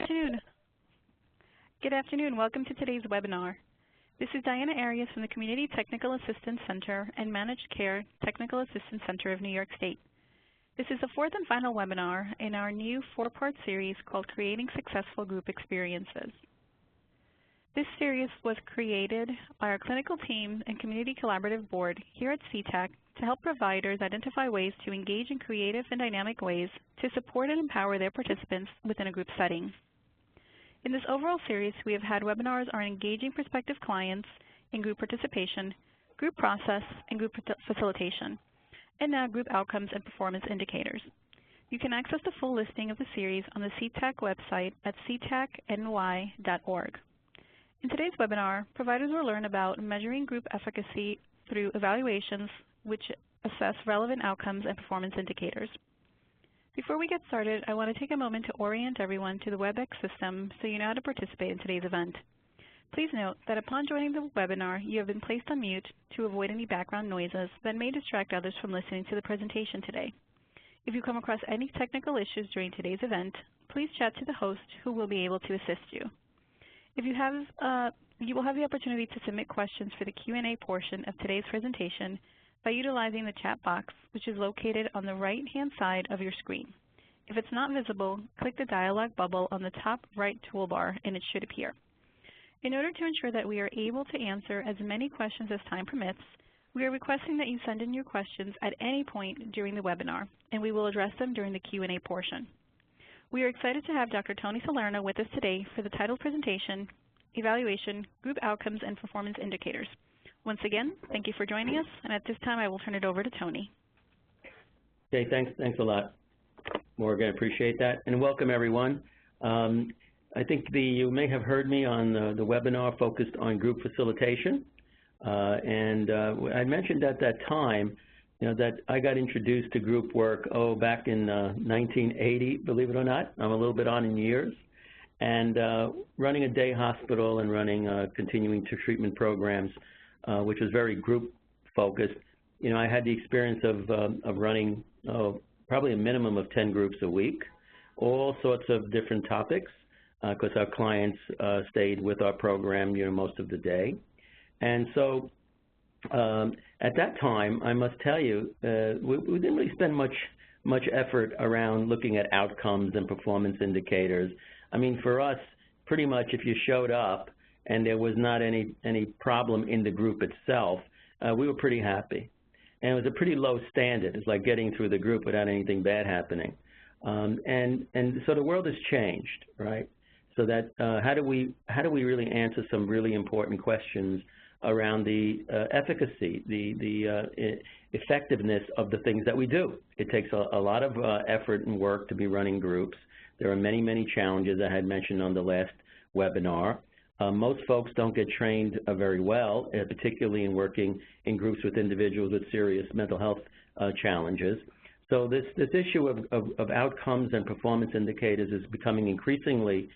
afternoon. Good afternoon. Welcome to today's webinar. This is Diana Arias from the Community Technical Assistance Center and Managed Care Technical Assistance Center of New York State. This is the fourth and final webinar in our new four-part series called Creating Successful Group Experiences. This series was created by our clinical team and community collaborative board here at CTAC to help providers identify ways to engage in creative and dynamic ways to support and empower their participants within a group setting. In this overall series, we have had webinars on engaging prospective clients in group participation, group process, and group facilitation, and now group outcomes and performance indicators. You can access the full listing of the series on the CTAC website at ctacny.org. In today's webinar, providers will learn about measuring group efficacy through evaluations which assess relevant outcomes and performance indicators. Before we get started, I want to take a moment to orient everyone to the WebEx system so you know how to participate in today's event. Please note that upon joining the webinar, you have been placed on mute to avoid any background noises that may distract others from listening to the presentation today. If you come across any technical issues during today's event, please chat to the host who will be able to assist you. If you will have the opportunity to submit questions for the Q&A portion of today's presentation by utilizing the chat box, which is located on the right-hand side of your screen. If it's not visible, click the dialog bubble on the top right toolbar and it should appear. In order to ensure that we are able to answer as many questions as time permits, we are requesting that you send in your questions at any point during the webinar, and we will address them during the Q&A portion. We are excited to have Dr. Tony Salerno with us today for the titled presentation, Evaluation, Group Outcomes, and Performance Indicators. Once again, thank you for joining us, and at this time I will turn it over to Tony. Okay, thanks a lot, Morgan. Appreciate that, and welcome everyone. I think you may have heard me on the webinar focused on group facilitation, and I mentioned at that time, that I got introduced to group work back in 1980. Believe it or not, I'm a little bit on in years, and running a day hospital and running continuing treatment programs, which was very group focused. I had the experience of running probably a minimum of 10 groups a week, all sorts of different topics, because our clients stayed with our program most of the day. And so at that time, I must tell you, we didn't really spend much effort around looking at outcomes and performance indicators. I mean, for us, pretty much if you showed up and there was not any problem in the group itself, we were pretty happy. And it was a pretty low standard. It's like getting through the group without anything bad happening. And so the world has changed, right? So that how do we really answer some really important questions around the efficacy, the effectiveness of the things that we do? It takes a lot of effort and work to be running groups. There are many, many challenges I had mentioned on the last webinar. Most folks don't get trained very well, particularly in working in groups with individuals with serious mental health challenges. So this issue of outcomes and performance indicators is becoming increasingly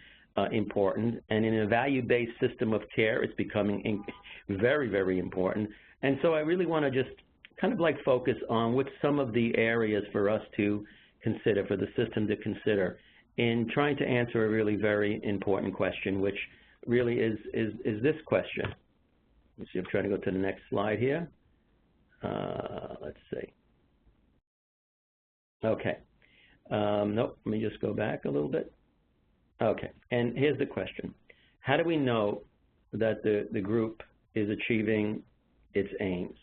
important, and in a value-based system of care, it's becoming very, very important. And so I really want to just kind of focus on what's some of the areas for us to consider, for the system to consider, in trying to answer a really very important question, which really is this question. Let's see, I'm trying to go to the next slide here. Let's see. Okay. Nope, let me just go back a little bit. Okay, and here's the question. How do we know that the group is achieving its aims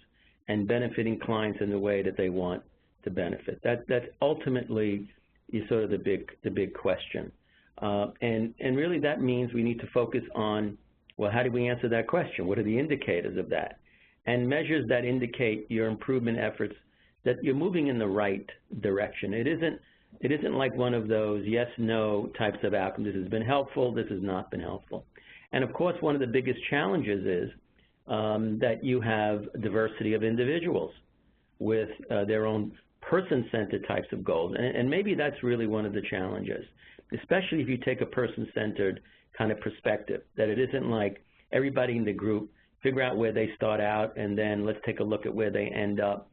and benefiting clients in the way that they want to benefit? That's ultimately sort of the big question. And really that means we need to focus on, well, how do we answer that question? What are the indicators of that? And measures that indicate your improvement efforts, that you're moving in the right direction. It isn't like one of those yes, no types of outcomes. This has been helpful, this has not been helpful. And of course, one of the biggest challenges is that you have diversity of individuals with their own person-centered types of goals. And maybe that's really one of the challenges, especially if you take a person-centered kind of perspective, that it isn't like everybody in the group figure out where they start out and then let's take a look at where they end up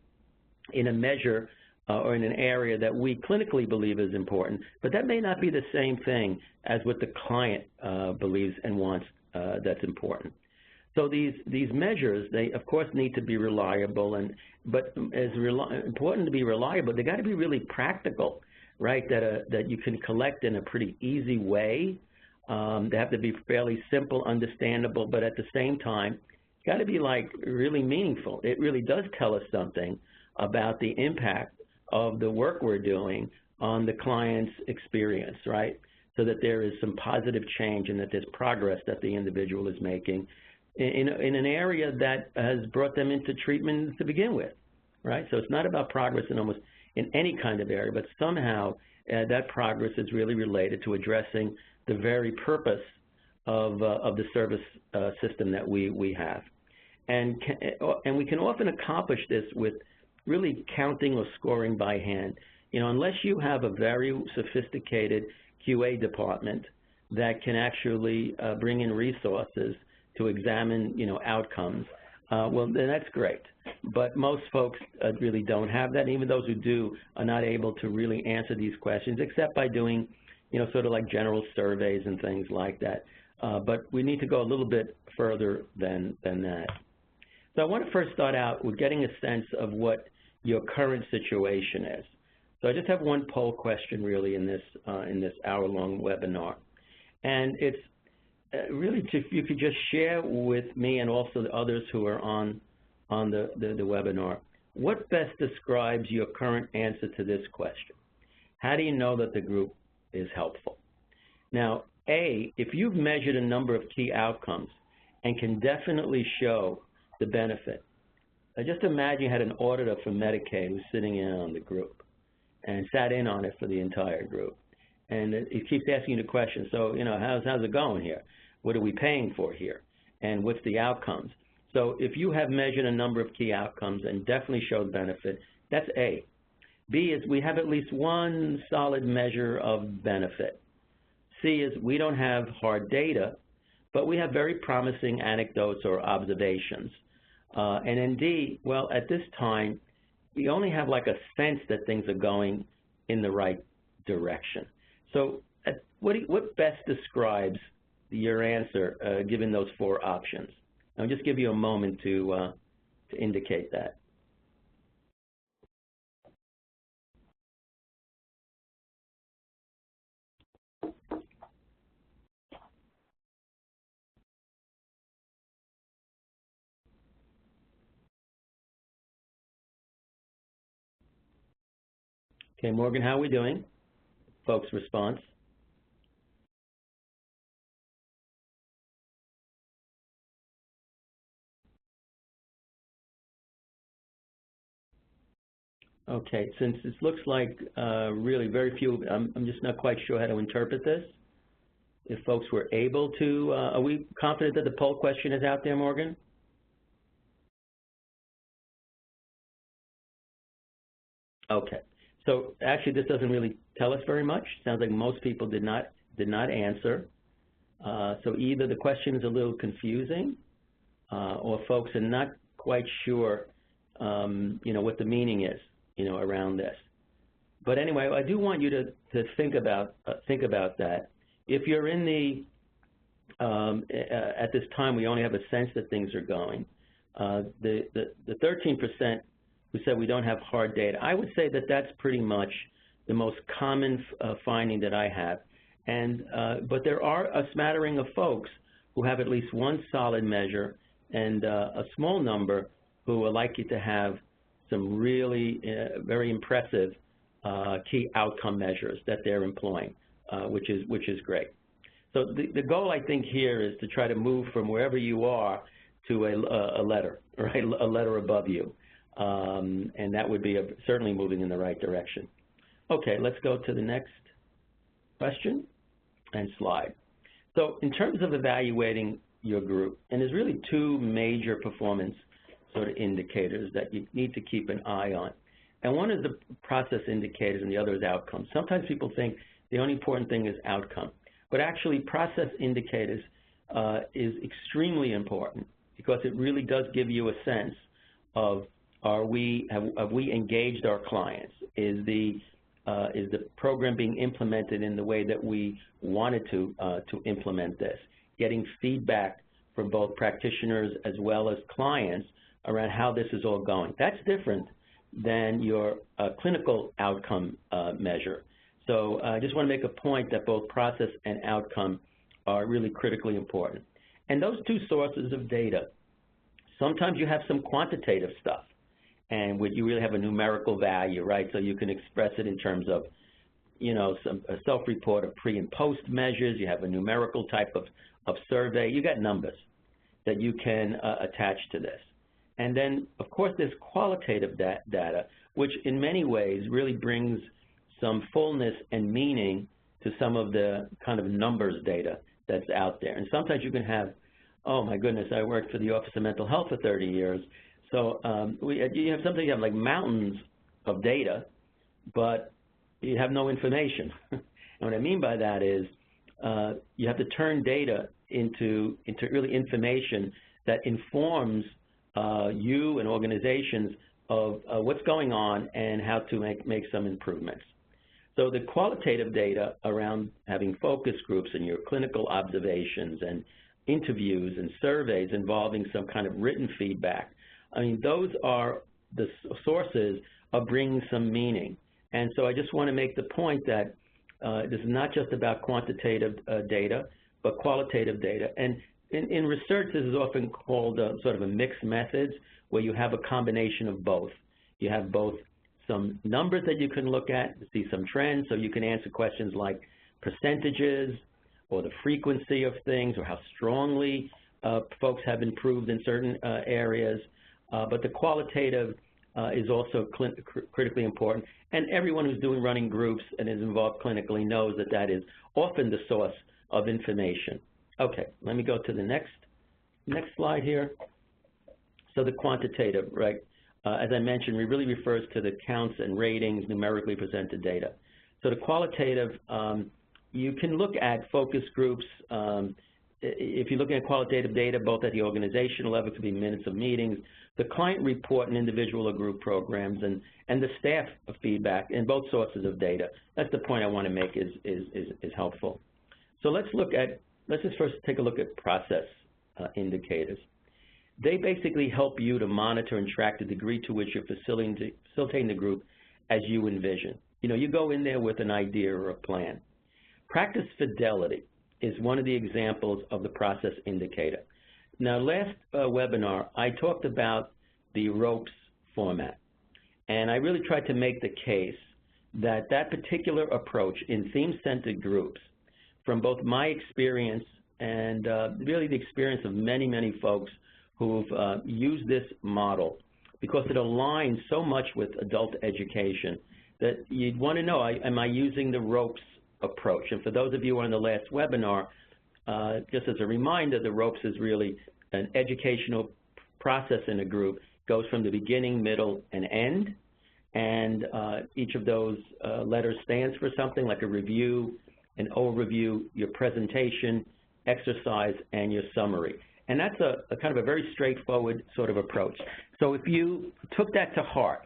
in a measure or in an area that we clinically believe is important, but that may not be the same thing as what the client believes and wants that's important. So these measures, they of course need to be reliable, but as important to be reliable, they got to be really practical, right? That you can collect in a pretty easy way. They have to be fairly simple, understandable, but at the same time, got to be like really meaningful. It really does tell us something about the impact of the work we're doing on the client's experience, right? So that there is some positive change and that there's progress that the individual is making in an area that has brought them into treatment to begin with, right? So it's not about progress in any kind of area, but somehow that progress is really related to addressing the very purpose of the service system that we have. And we can often accomplish this with really counting or scoring by hand. You know, unless you have a very sophisticated QA department that can actually bring in resources to examine, you know, outcomes, well, then that's great. But most folks really don't have that. And even those who do are not able to really answer these questions, except by doing, you know, sort of like general surveys and things like that. But we need to go a little bit further than that. So I want to first start out with getting a sense of what your current situation is. So I just have one poll question really in this hour-long webinar. And it's really if you could just share with me and also the others who are on the webinar, what best describes your current answer to this question? How do you know that the group is helpful? Now, A, if you've measured a number of key outcomes and can definitely show the benefit, just imagine you had an auditor for Medicaid who's sitting in on the group and sat in on it for the entire group. And it keeps asking you the question, so, you know, how's it going here? What are we paying for here? And what's the outcomes? So if you have measured a number of key outcomes and definitely showed benefit, that's A. B is we have at least one solid measure of benefit. C is we don't have hard data, but we have very promising anecdotes or observations. And then D, well, at this time, we only have like a sense that things are going in the right direction. So what best describes your answer given those four options? I'll just give you a moment to indicate that. Okay, Morgan, how are we doing? Folks' response. Okay, since it looks like really very few, I'm just not quite sure how to interpret this. If folks were able to, are we confident that the poll question is out there, Morgan? Okay, so actually this doesn't really tell us very much. Sounds like most people did not answer. So either the question is a little confusing, or folks are not quite sure, you know, what the meaning is, you know, around this. But anyway, I do want you to think about that. If you're in the at this time we only have a sense that things are going, the 13% who said we don't have hard data, I would say that that's pretty much the most common finding that I have. And but there are a smattering of folks who have at least one solid measure, and a small number who are likely to have some really very impressive key outcome measures that they're employing, which is great. So the goal, I think, here is to try to move from wherever you are to a letter, right? A letter above you, and that would be certainly moving in the right direction. Okay, let's go to the next question and slide. So in terms of evaluating your group, and there's really two major performance sort of indicators that you need to keep an eye on. And one is the process indicators and the other is outcomes. Sometimes people think the only important thing is outcome. But actually process indicators is extremely important because it really does give you a sense of have we engaged our clients? Is the program being implemented in the way that we wanted to implement this? Getting feedback from both practitioners as well as clients around how this is all going. That's different than your clinical outcome measure. So I just want to make a point that both process and outcome are really critically important. And those two sources of data, sometimes you have some quantitative stuff, and you really have a numerical value, right? So you can express it in terms of, a self-report of pre and post measures. You have a numerical type of survey. You got numbers that you can attach to this. And then, of course, there's qualitative data, which in many ways really brings some fullness and meaning to some of the kind of numbers data that's out there. And sometimes you can have, oh my goodness, I worked for the Office of Mental Health for 30 years. So you have like mountains of data, but you have no information. And what I mean by that is you have to turn data into really information that informs you and organizations of what's going on and how to make some improvements. So the qualitative data around having focus groups and your clinical observations and interviews and surveys involving some kind of written feedback, I mean, those are the sources of bringing some meaning. And so I just want to make the point that this is not just about quantitative data, but qualitative data. And in research, this is often called sort of a mixed methods, where you have a combination of both. You have both some numbers that you can look at, see some trends, so you can answer questions like percentages or the frequency of things or how strongly folks have improved in certain areas. But the qualitative is also critically important. And everyone who's running groups and is involved clinically knows that that is often the source of information. Okay, let me go to the next slide here. So the quantitative, right? As I mentioned, it really refers to the counts and ratings, numerically presented data. So the qualitative, you can look at focus groups. If you're looking at qualitative data, both at the organizational level, it could be minutes of meetings, the client report and individual or group programs, and the staff feedback, and both sources of data. That's the point I want to make is helpful. So let's just first take a look at process indicators. They basically help you to monitor and track the degree to which you're facilitating the group as you envision. You go in there with an idea or a plan. Practice fidelity is one of the examples of the process indicator. Now, last webinar, I talked about the ropes format, and I really tried to make the case that that particular approach in theme-centered groups, from both my experience and really the experience of many, many folks who've used this model, because it aligns so much with adult education, that you'd want to know, am I using the ropes approach? And for those of you who were on the last webinar, just as a reminder, the ropes is really an educational process in a group, goes from the beginning, middle, and end, and each of those letters stands for something like a review, an overview, your presentation, exercise, and your summary. And that's a kind of a very straightforward sort of approach. So if you took that to heart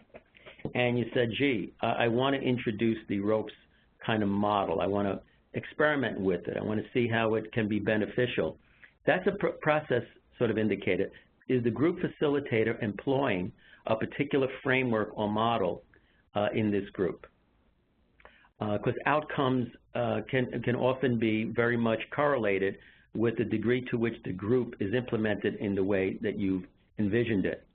and you said, gee, I want to introduce the ropes kind of model, I want to experiment with it, I want to see how it can be beneficial, that's a process sort of indicator. Is the group facilitator employing a particular framework or model in this group? Because outcomes can often be very much correlated with the degree to which the group is implemented in the way that you've envisioned it.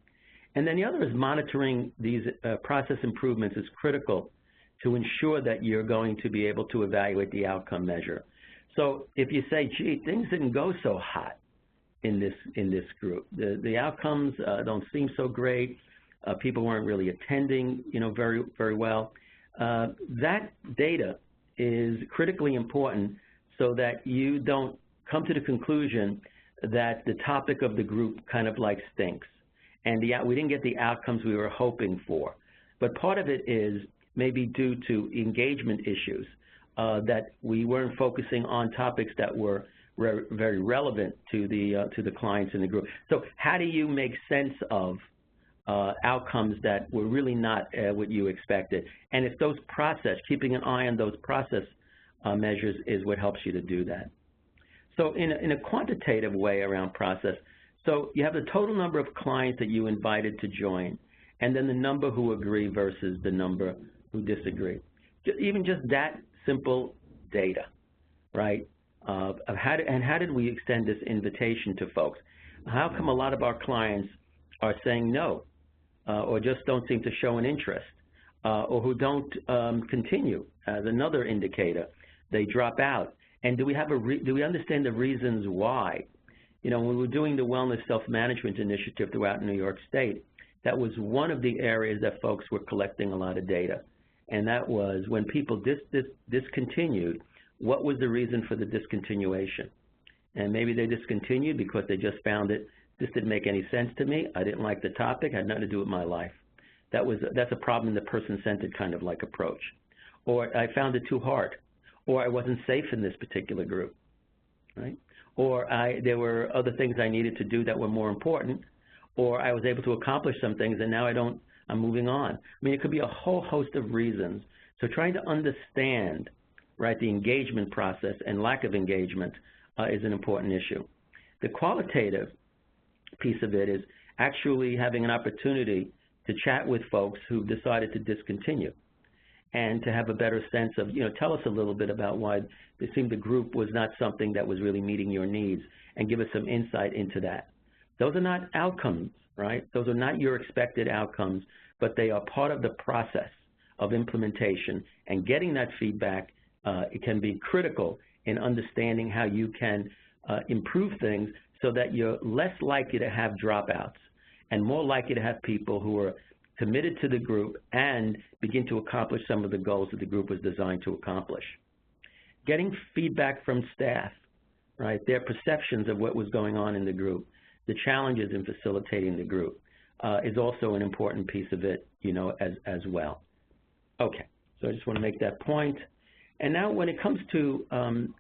And then the other is monitoring these process improvements is critical to ensure that you're going to be able to evaluate the outcome measure. So if you say, gee, things didn't go so hot in this group, the outcomes don't seem so great, people weren't really attending, very, very well, that data is critically important so that you don't come to the conclusion that the topic of the group kind of like stinks, and we didn't get the outcomes we were hoping for. But part of it is maybe due to engagement issues, that we weren't focusing on topics that were very relevant to the clients in the group. So how do you make sense of outcomes that were really not what you expected. And it's those keeping an eye on those process measures is what helps you to do that. So in a quantitative way around process, so you have the total number of clients that you invited to join, and then the number who agree versus the number who disagree. Even just that simple data, right, of how did we extend this invitation to folks? How come a lot of our clients are saying no, or just don't seem to show an interest, or who don't continue as another indicator? They drop out. And do we understand the reasons why? You know, when we were doing the Wellness Self-Management Initiative throughout New York State, that was one of the areas that folks were collecting a lot of data. And that was when people discontinued, what was the reason for the discontinuation? And maybe they discontinued because they just found this didn't make any sense to me. I didn't like the topic. Had nothing to do with my life. That's a problem in the person-centered kind of like approach. Or I found it too hard. Or I wasn't safe in this particular group, right? Or there were other things I needed to do that were more important, or I was able to accomplish some things and now I'm moving on. I mean, it could be a whole host of reasons. So trying to understand, right, the engagement process and lack of engagement is an important issue. The qualitative piece of it is actually having an opportunity to chat with folks who've decided to discontinue, and to have a better sense of, you know, tell us a little bit about why it seemed the group was not something that was really meeting your needs, and give us some insight into that. Those are not outcomes, right? Those are not your expected outcomes, but they are part of the process of implementation, and getting that feedback, it can be critical in understanding how you can improve things so that you're less likely to have dropouts and more likely to have people who are committed to the group and begin to accomplish some of the goals that the group was designed to accomplish. Getting feedback from staff, right, their perceptions of what was going on in the group, the challenges in facilitating the group is also an important piece of it, you know, as well. Okay, so I just want to make that point. And now when it comes to some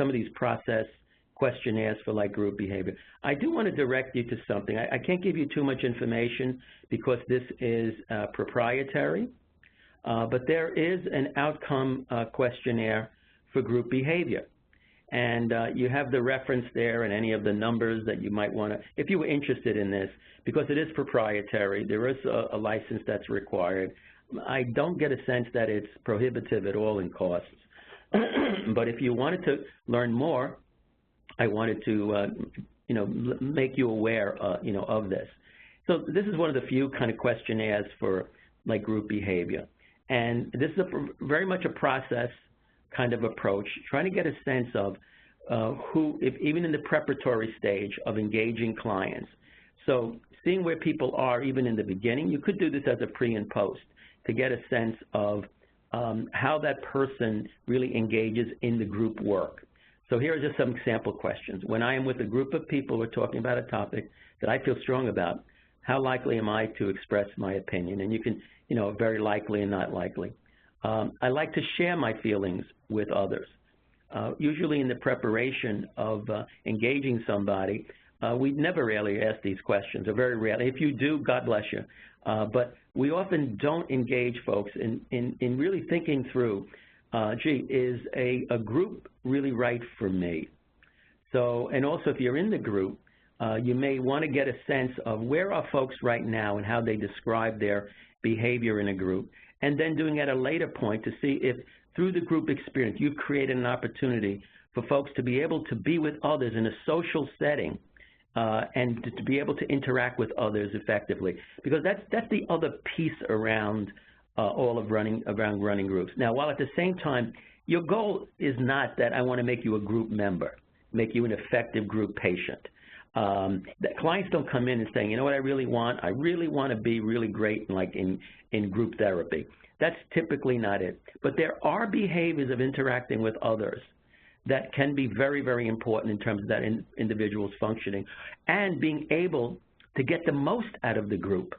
of these process questionnaires for like group behavior, I do want to direct you to something. I can't give you too much information because this is proprietary, but there is an outcome questionnaire for group behavior. And you have the reference there and any of the numbers that you might want to, if you were interested in this, because it is proprietary, there is a license that's required. I don't get a sense that it's prohibitive at all in costs. But if you wanted to learn more, I wanted to, you know, make you aware, you know, of this. So this is one of the few kind of questionnaires for like group behavior. And this is very much a process kind of approach, trying to get a sense of even in the preparatory stage of engaging clients. So seeing where people are even in the beginning, you could do this as a pre and post to get a sense of how that person really engages in the group work. So here are just some sample questions. When I am with a group of people who are talking about a topic that I feel strong about, how likely am I to express my opinion? And you can, you know, very likely and not likely. I like to share my feelings with others. Usually in the preparation of engaging somebody, we never really ask these questions, or very rarely. If you do, God bless you. But we often don't engage folks in really thinking through, gee, is a group really right for me? So, and also if you're in the group, you may want to get a sense of where are folks right now and how they describe their behavior in a group, and then doing at a later point to see if through the group experience you've created an opportunity for folks to be able to be with others in a social setting and to be able to interact with others effectively. Because that's the other piece around all of running groups. Now, while at the same time, your goal is not that I want to make you a group member, make you an effective group patient. Clients don't come in and saying, you know what I really want? I really want to be really great in group therapy. That's typically not it. But there are behaviors of interacting with others that can be very, very important in terms of that individual's functioning and being able to get the most out of the group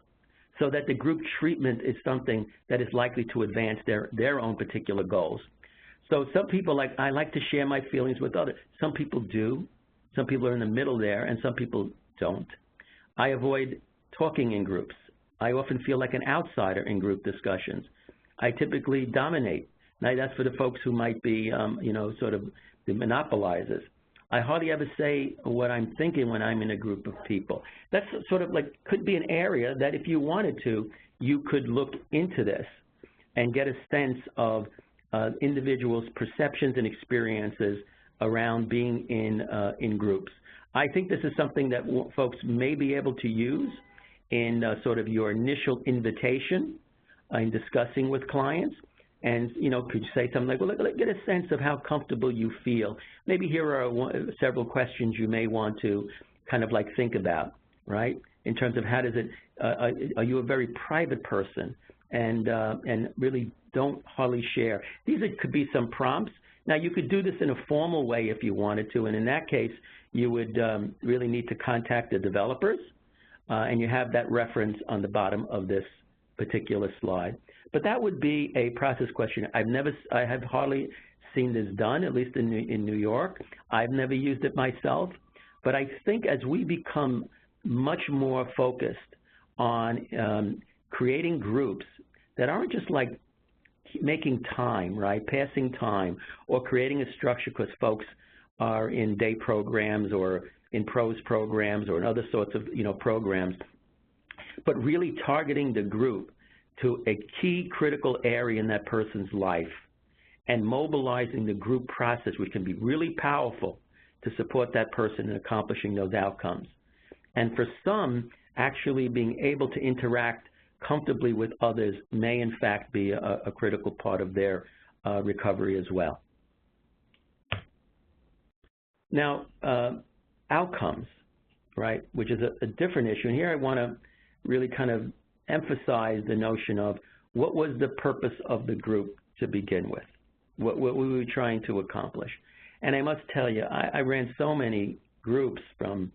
so that the group treatment is something that is likely to advance their own particular goals. So some people I like to share my feelings with others. Some people do. Some people are in the middle there, and some people don't. I avoid talking in groups. I often feel like an outsider in group discussions. I typically dominate. Now, that's for the folks who might be, sort of the monopolizers. I hardly ever say what I'm thinking when I'm in a group of people. That's sort of like, could be an area that if you wanted to, you could look into this and get a sense of individuals' perceptions and experiences around being in groups. I think this is something that folks may be able to use in sort of your initial invitation in discussing with clients. And, could you say something like, well, let's get a sense of how comfortable you feel. Maybe here are several questions you may want to kind of like think about, right? In terms of how does it, are you a very private person and really don't hardly share? These could be some prompts. Now, you could do this in a formal way if you wanted to, and in that case, you would really need to contact the developers, and you have that reference on the bottom of this particular slide. But that would be a process question. I have hardly seen this done, at least in New York. I've never used it myself. But I think as we become much more focused on creating groups that aren't just like making time, right, passing time, or creating a structure because folks are in day programs or in prose programs or in other sorts of, programs, but really targeting the group to a key critical area in that person's life and mobilizing the group process, which can be really powerful to support that person in accomplishing those outcomes. And for some, actually being able to interact comfortably with others may in fact be a critical part of their recovery as well. Now, outcomes, right, which is a different issue. And here I want to really kind of emphasize the notion of what was the purpose of the group to begin with, what we were trying to accomplish. And I must tell you, I ran so many groups from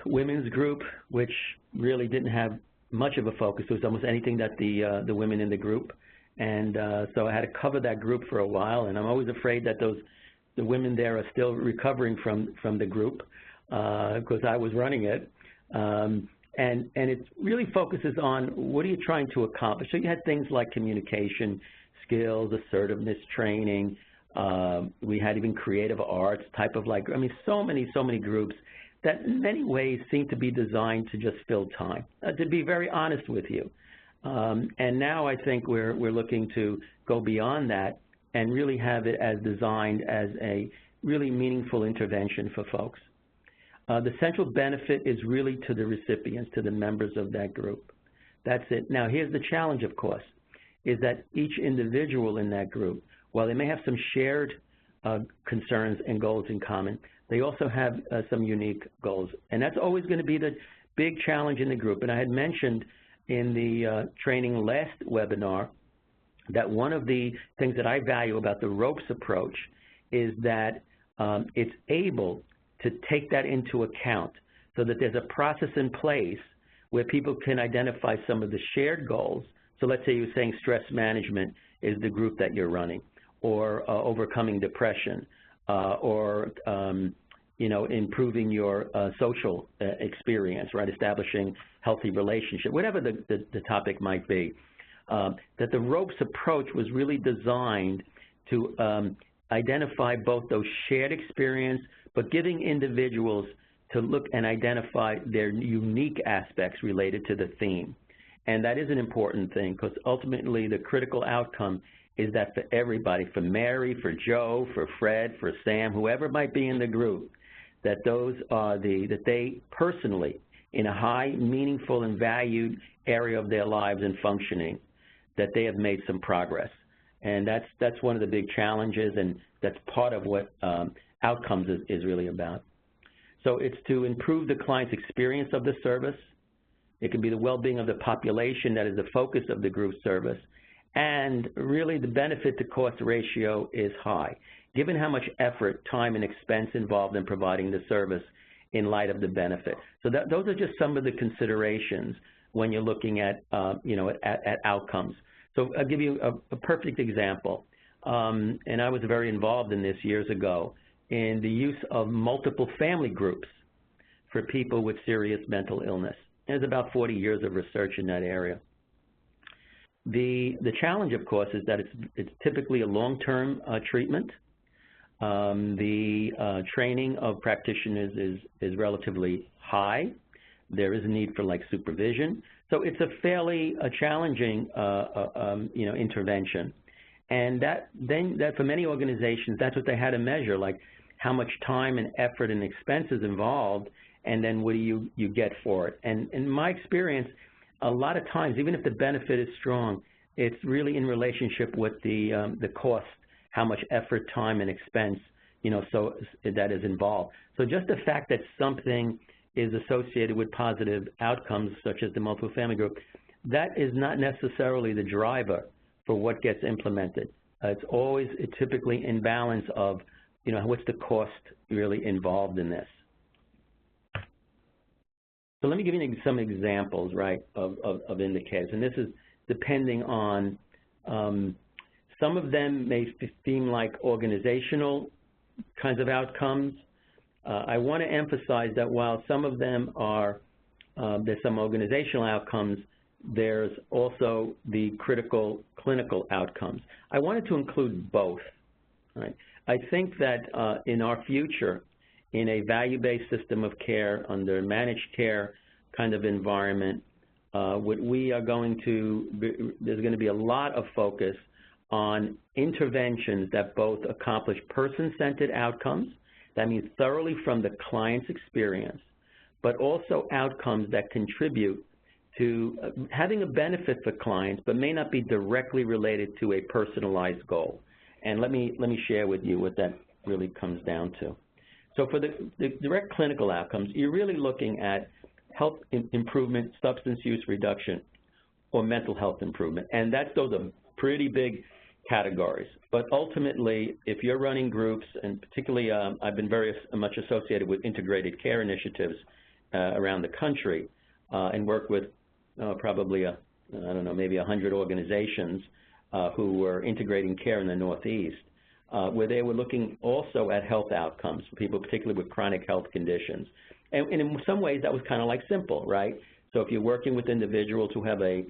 women's group, which really didn't have much of a focus. It was almost anything that the women in the group. And so I had to cover that group for a while, and I'm always afraid that the women there are still recovering from the group because I was running it. And it really focuses on what are you trying to accomplish. So you had things like communication skills, assertiveness training. We had even creative arts type of like, so many groups that in many ways seem to be designed to just fill time, to be very honest with you. And now I think we're looking to go beyond that and really have it as designed as a really meaningful intervention for folks. The central benefit is really to the recipients, to the members of that group. That's it. Now, here's the challenge, of course, is that each individual in that group, while they may have some shared concerns and goals in common, they also have some unique goals. And that's always going to be the big challenge in the group. And I had mentioned in the training last webinar that one of the things that I value about the ropes approach is that it's able to take that into account so that there's a process in place where people can identify some of the shared goals. So let's say you're saying stress management is the group that you're running, or overcoming depression, or improving your social experience, right, establishing healthy relationship, whatever the topic might be. That the ropes approach was really designed to identify both those shared experience, but giving individuals to look and identify their unique aspects related to the theme. And that is an important thing because ultimately the critical outcome is that for everybody, for Mary, for Joe, for Fred, for Sam, whoever might be in the group, that those are that they personally, in a high, meaningful, and valued area of their lives and functioning, that they have made some progress. And that's one of the big challenges, and that's part of what outcomes is really about. So it's to improve the client's experience of the service. It can be the well-being of the population that is the focus of the group service. And really the benefit to cost ratio is high, given how much effort, time, and expense involved in providing the service in light of the benefit. So those are just some of the considerations when you're looking at, at outcomes. So I'll give you a perfect example. And I was very involved in this years ago in the use of multiple family groups for people with serious mental illness. There's about 40 years of research in that area. The challenge, of course, is that it's typically a long-term treatment. The training of practitioners is relatively high. There is a need for supervision. So it's a fairly challenging intervention. And that for many organizations, that's what they had to measure, like how much time and effort and expenses involved, and then what do you get for it. And in my experience, a lot of times, even if the benefit is strong, it's really in relationship with the cost, how much effort, time, and expense, so that is involved. So just the fact that something is associated with positive outcomes, such as the multiple family group, that is not necessarily the driver for what gets implemented. It's typically in balance of, what's the cost really involved in this. So let me give you some examples, right, of indicators. And this is depending on, some of them may seem like organizational kinds of outcomes. I want to emphasize that while some of them are, there's some organizational outcomes, there's also the critical clinical outcomes. I wanted to include both. Right? I think that in our future, in a value-based system of care under managed care kind of environment, what we are going to, there's going to be a lot of focus on interventions that both accomplish person-centered outcomes, that means thoroughly from the client's experience, but also outcomes that contribute to having a benefit for clients, but may not be directly related to a personalized goal. And let me share with you what that really comes down to. So for the direct clinical outcomes, you're really looking at health improvement, substance use reduction, or mental health improvement. And those are pretty big categories. But ultimately, if you're running groups, and particularly I've been very much associated with integrated care initiatives around the country, and work with probably, I don't know, maybe 100 organizations who were integrating care in the Northeast, where they were looking also at health outcomes for people, particularly with chronic health conditions. And in some ways, that was kind of like simple, right? So if you're working with individuals who have a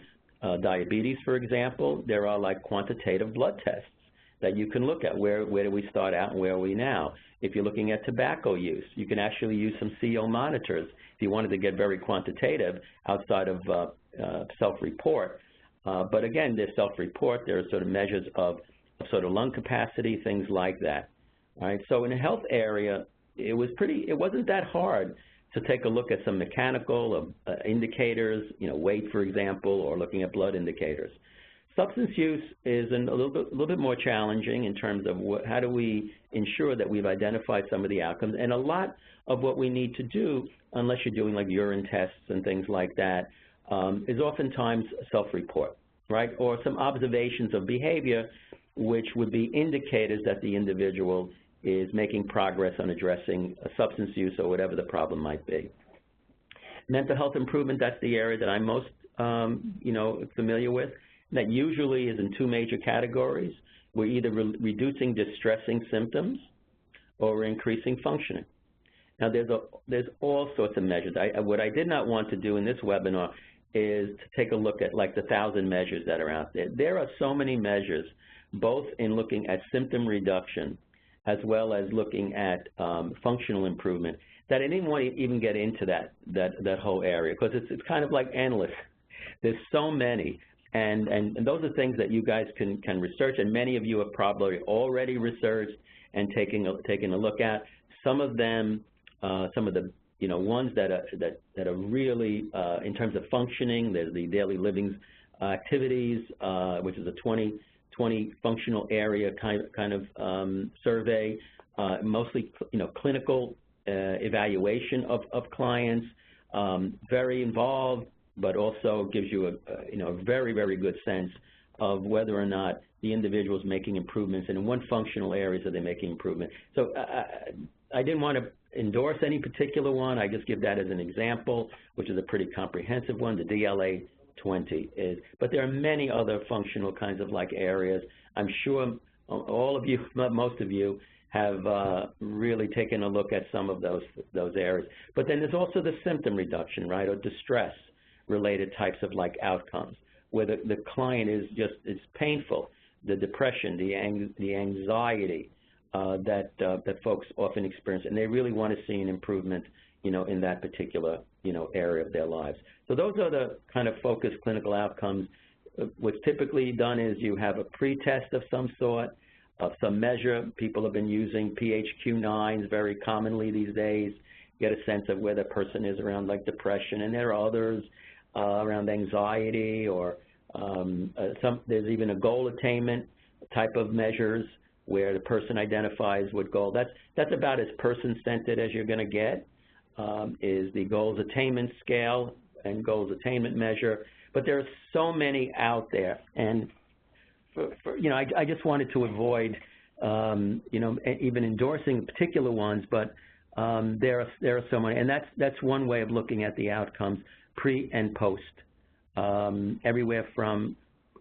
diabetes, for example, there are like quantitative blood tests that you can look at. Where do we start out and where are we now? If you're looking at tobacco use, you can actually use some CO monitors if you wanted to get very quantitative outside of self-report. But again, there's self-report, there are sort of measures of sort of lung capacity, things like that. All right, so in the health area, it wasn't that hard to take a look at some mechanical indicators, weight, for example, or looking at blood indicators. Substance use is a little bit more challenging in terms of how do we ensure that we've identified some of the outcomes. And a lot of what we need to do, unless you're doing like urine tests and things like that, is oftentimes self-report, right? Or some observations of behavior which would be indicators that the individual is making progress on addressing a substance use or whatever the problem might be. Mental health improvement, that's the area that I'm most familiar with. That usually is in two major categories. We're either reducing distressing symptoms or we're increasing functioning. Now, there's all sorts of measures. What I did not want to do in this webinar is to take a look at like the 1,000 measures that are out there. There are so many measures, both in looking at symptom reduction as well as looking at functional improvement, that I didn't want to even get into that whole area because it's kind of like endless. There's so many. And those are things that you guys can research, and many of you have probably already researched and taken a look at. Some of them, some of the ones that are really in terms of functioning. There's the daily living activities, which is a 2020 functional area kind of survey, mostly clinical evaluation of clients, very involved, but also gives you a very, very good sense of whether or not the individual is making improvements and in what functional areas are they making improvement. So I didn't want to endorse any particular one. I just give that as an example, which is a pretty comprehensive one. The DLA-20 is, but there are many other functional kinds of like areas. I'm sure all of you, most of you, have really taken a look at some of those areas. But then there's also the symptom reduction, right, or distress-related types of like outcomes, where the client is just, it's painful, the depression, the anxiety that folks often experience, and they really want to see an improvement, in that particular, area of their lives. So those are the kind of focused clinical outcomes. What's typically done is you have a pre-test of some sort, of some measure. People have been using PHQ-9s very commonly these days, get a sense of where the person is around like depression, and there are others around anxiety, or there's even a goal attainment type of measures where the person identifies what goal. That's about as person-centered as you're going to get, is the goals attainment scale and goals attainment measure. But there are so many out there, and I just wanted to avoid, even endorsing particular ones, but there are so many, and that's one way of looking at the outcomes, pre and post, everywhere from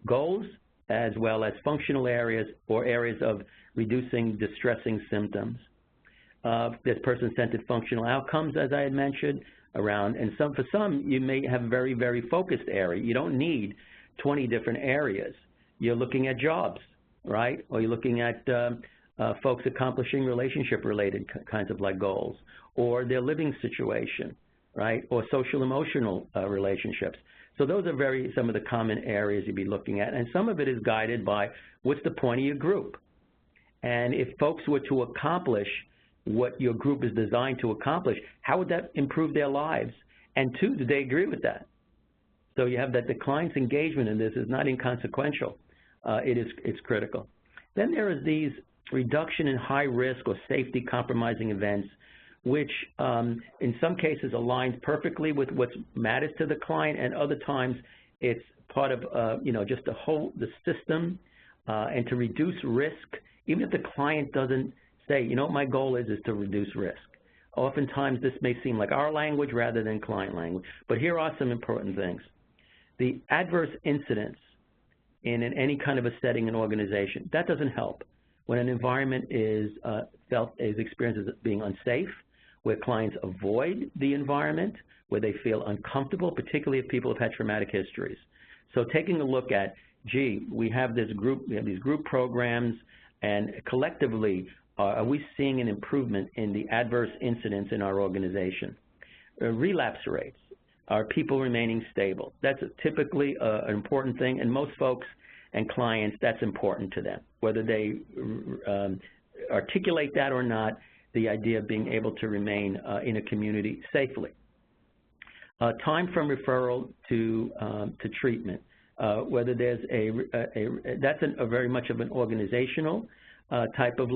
goals as well as functional areas or areas of reducing distressing symptoms. There's person-centered functional outcomes, as I had mentioned, around, and for some, you may have very, very focused area. You don't need 20 different areas. You're looking at jobs, right? Or you're looking at folks accomplishing relationship-related kinds of like goals, or their living situation, right? Or social-emotional relationships. So those are some of the common areas you'd be looking at, and some of it is guided by what's the point of your group. And if folks were to accomplish what your group is designed to accomplish, how would that improve their lives? And two, do they agree with that? So you have that the client's engagement in this is not inconsequential. It's critical. Then there is these reduction in high risk or safety compromising events, which in some cases aligns perfectly with what matters to the client, and other times it's part of just the system, and to reduce risk, even if the client doesn't say, my goal is to reduce risk. Oftentimes this may seem like our language rather than client language, but here are some important things. The adverse incidents in any kind of a setting and organization, that doesn't help. When an environment is experienced as being unsafe, where clients avoid the environment, where they feel uncomfortable, particularly if people have had traumatic histories. So taking a look at, we have these group programs, and collectively, are we seeing an improvement in the adverse incidents in our organization? Relapse rates. Are people remaining stable? That's typically an important thing, and most folks and clients, that's important to them. Whether they articulate that or not, the idea of being able to remain in a community safely. Time from referral to treatment. Whether there's that's a very much of an organizational type of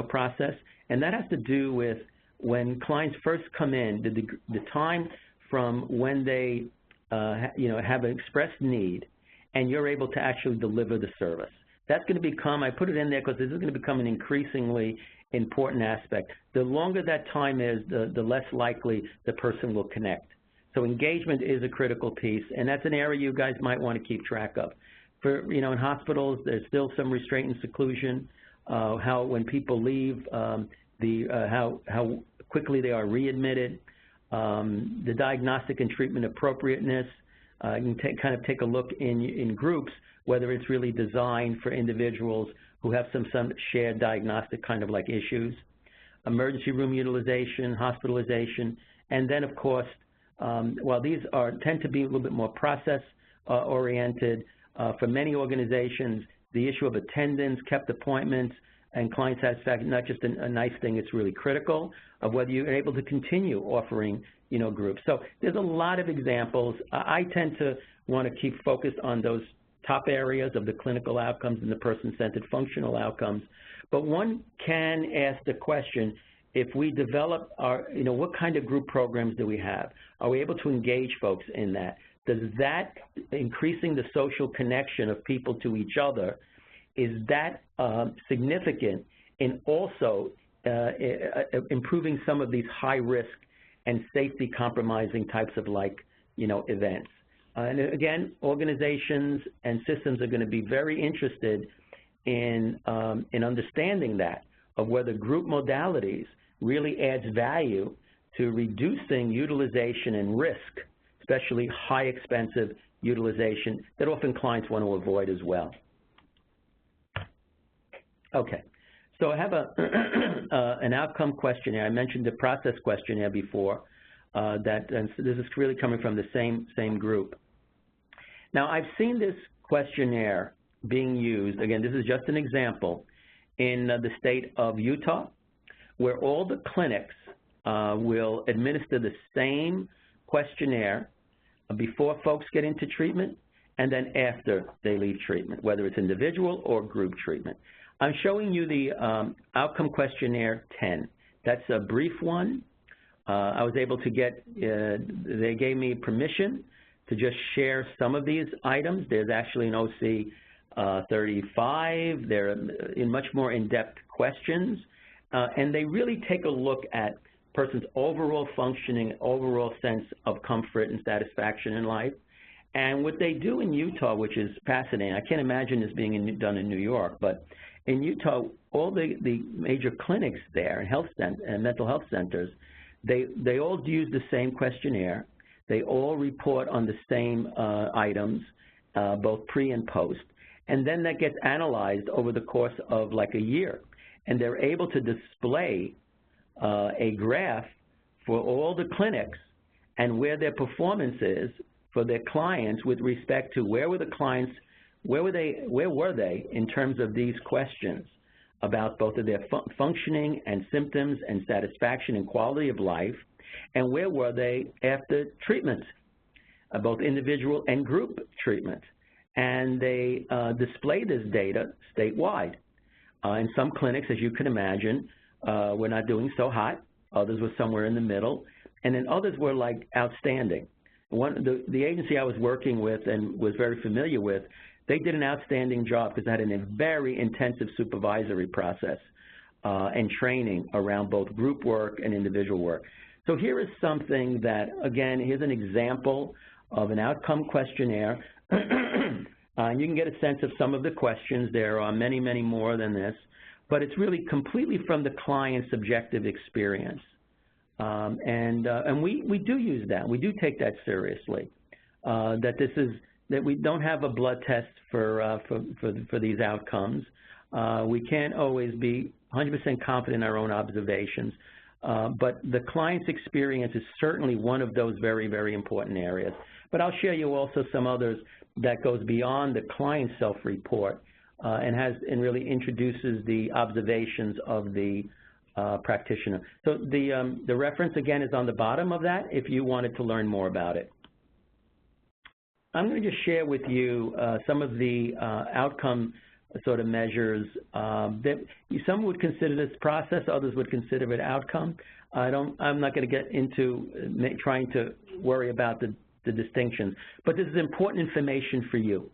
process, and that has to do with when clients first come in, the time from when they have an expressed need, and you're able to actually deliver the service. That's going to become, I put it in there because this is going to become an increasingly important aspect. The longer that time is, the less likely the person will connect. So engagement is a critical piece, and that's an area you guys might want to keep track of. For, in hospitals, there's still some restraint and seclusion. How when people leave, how quickly they are readmitted, the diagnostic and treatment appropriateness. You can kind of take a look in groups whether it's really designed for individuals who have some shared diagnostic kind of issues. Emergency room utilization, hospitalization, and then of course, while these tend to be a little bit more process oriented, for many organizations, the issue of attendance, kept appointments, and client satisfaction, not just a nice thing, it's really critical of whether you're able to continue offering, groups. So there's a lot of examples. I tend to want to keep focused on those top areas of the clinical outcomes and the person-centered functional outcomes. But one can ask the question, if we develop our, what kind of group programs do we have? Are we able to engage folks in that? Does that, increasing the social connection of people to each other, is that significant in also improving some of these high-risk and safety-compromising types of events? And again, organizations and systems are going to be very interested in understanding that, of whether group modalities really adds value to reducing utilization and risk, especially high expensive utilization that often clients want to avoid as well. Okay, so I have an outcome questionnaire. I mentioned the process questionnaire before, and this is really coming from the same group. Now, I've seen this questionnaire being used, again, this is just an example, in the state of Utah, where all the clinics will administer the same questionnaire before folks get into treatment and then after they leave treatment, whether it's individual or group treatment. I'm showing you the outcome questionnaire 10. That's a brief one. I was able to get, they gave me permission to just share some of these items. There's actually an OC 35. They're in much more in-depth questions. And they really take a look at person's overall functioning, overall sense of comfort and satisfaction in life. And what they do in Utah, which is fascinating, I can't imagine this being done in New York, but in Utah, all the major clinics there and mental health centers, they all use the same questionnaire. They all report on the same items, both pre and post. And then that gets analyzed over the course of like a year. And they're able to display a graph for all the clinics and where their performance is for their clients with respect to where were the clients, where were they in terms of these questions about both of their functioning and symptoms and satisfaction and quality of life, and where were they after treatment, both individual and group treatment. And they display this data statewide. In some clinics, as you can imagine, were not doing so hot. Others were somewhere in the middle. And then others were like outstanding. The agency I was working with and was very familiar with, they did an outstanding job because they had a very intensive supervisory process and training around both group work and individual work. So here is something that, again, here's an example of an outcome questionnaire. And you can get a sense of some of the questions. There are many, many more than this. But it's really completely from the client's subjective experience. And we do use that. We do take that seriously, that we don't have a blood test for these outcomes. We can't always be 100% confident in our own observations. But the client's experience is certainly one of those very, very important areas. But I'll share you also some others that goes beyond the client self-report and really introduces the observations of the practitioner. So the reference, again, is on the bottom of that if you wanted to learn more about it. I'm going to just share with you some of the outcome sort of measures that some would consider this process, others would consider it outcome. I'm not going to get into trying to worry about the distinctions, but this is important information for you.